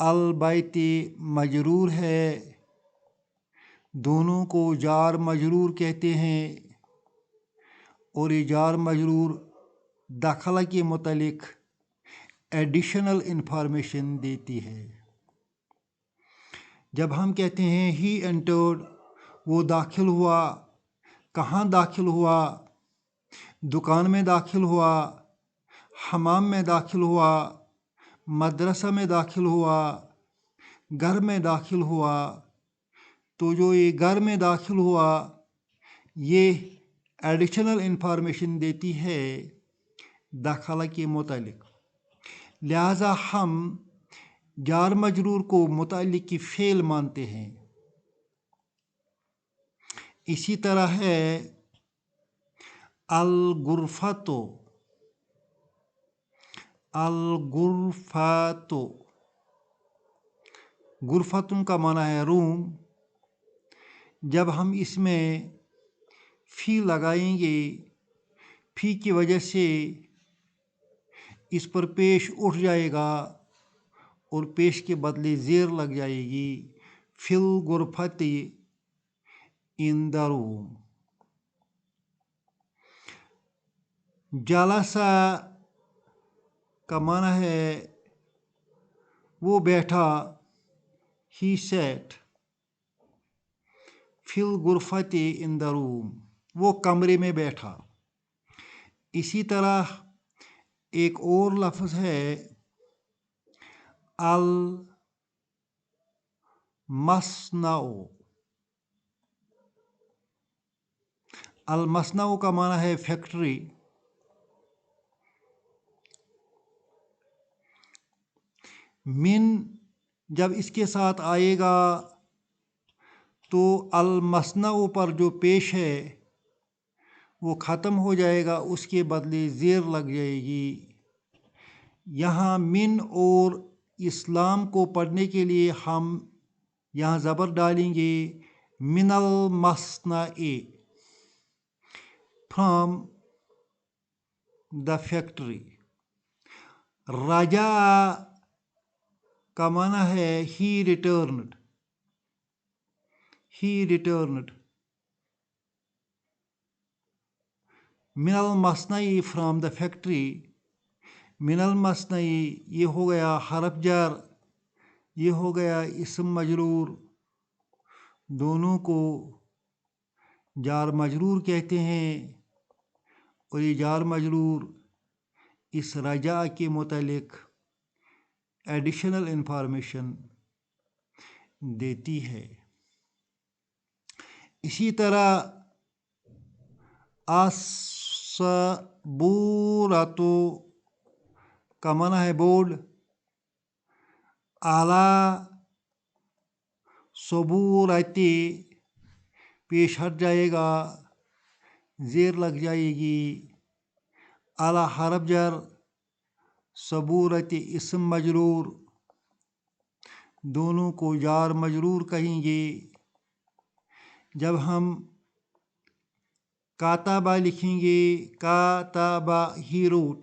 البیت مجرور ہے، دونوں کو جار مجرور کہتے ہیں، اور یہ جار مجرور داخلہ کے متعلق ایڈیشنل انفارمیشن دیتی ہے۔ جب ہم کہتے ہیں ہی انٹرڈ، وہ داخل ہوا، کہاں داخل ہوا؟ دکان میں داخل ہوا، حمام میں داخل ہوا، مدرسہ میں داخل ہوا، گھر میں داخل ہوا۔ تو جو یہ گھر میں داخل ہوا، یہ ایڈیشنل انفارمیشن دیتی ہے داخلہ کے متعلق، لہذا ہم جار مجرور کو متعلق کی فعل مانتے ہیں۔ اسی طرح ہے الغرفۃ، الغرفۃ، غرفتن کا معنی ہے روم۔ جب ہم اس میں فی لگائیں گے، فی کی وجہ سے اس پر پیش اٹھ جائے گا اور پیش کے بدلے زیر لگ جائے گی، فی الغرفۃ، ان دا روم۔ جلسہ کا معنی ہے وہ بیٹھا، ہی سیٹ، فی الغرفۃ، ان دا روم، وہ کمرے میں بیٹھا۔ اسی طرح ایک اور لفظ ہے المصنع، المصنع کا معنی ہے فیکٹری۔ من جب اس کے ساتھ آئے گا تو المصنع پر جو پیش ہے وہ ختم ہو جائے گا، اس کے بدلے زیر لگ جائے گی۔ یہاں من اور اسلام کو پڑھنے کے لیے ہم یہاں زبر ڈالیں گے، من المصنع، فرام دا فیکٹری۔ رجع کا معنی ہے ہی ریٹرنڈ، ہی ریٹرنڈ، من المصنع فرام دا فیکٹری۔ من المصنع یہ ہو گیا حرف جر، یہ ہو گیا اسم مجرور، دونوں کو جار مجرور کہتے ہیں، اور یہ جار مجرور اس رجع کے متعلق ایڈیشنل انفارمیشن دیتی ہے۔ اسی طرح الصبورۃ کا معنی ہے بورڈ، اعلیٰ صبورۃ، پیش ہٹ جائے گا، زیر لگ جائے گی، اعلیٰ حرف جر، صبورۃ اسم مجرور، دونوں کو جار مجرور کہیں گے۔ جب ہم کاتبہ لکھیں گے، کاتبہ، ہی روٹ،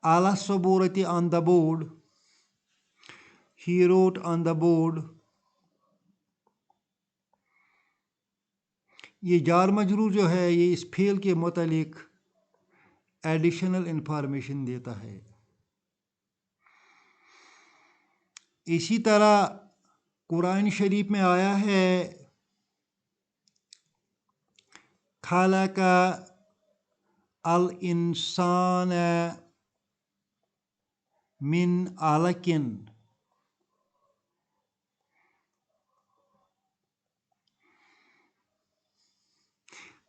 اعلیٰ صبورۃ on the board, he wrote on the board. یہ جار مجرور جو ہے یہ اس فعل کے متعلق ایڈیشنل انفارمیشن دیتا ہے۔ اسی طرح قرآن شریف میں آیا ہے خلق الانسان من علق،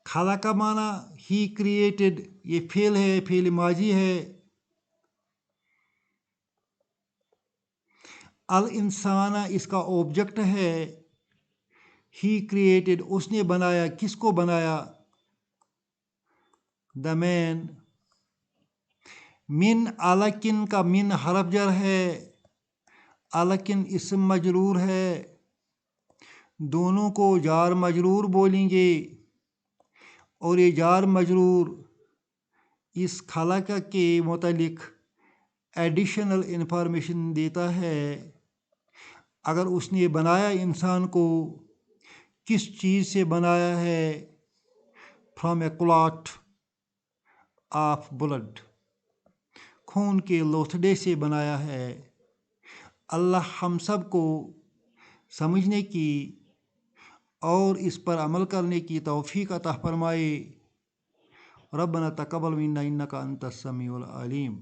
خلق مانا ہی کریٹڈ، یہ فعل ہے، فعل ماضی ہے۔ الانسان اس کا آبجیکٹ ہے، ہی کریٹڈ اس نے بنایا، کس کو بنایا؟ دا مین۔ من علقن کا من حرف جر ہے، علقن اسم مجرور ہے، دونوں کو جار مجرور بولیں گے، اور یہ جار مجرور اس خلق کے متعلق ایڈیشنل انفارمیشن دیتا ہے اگر اس نے بنایا انسان کو کس چیز سے بنایا ہے from a clot of blood خون کے لوتھڑے سے بنایا ہے اللہ ہم سب کو سمجھنے کی اور اس پر عمل کرنے کی توفیق عطا فرمائے ربنا تقبل منا انک انت السمیع العلیم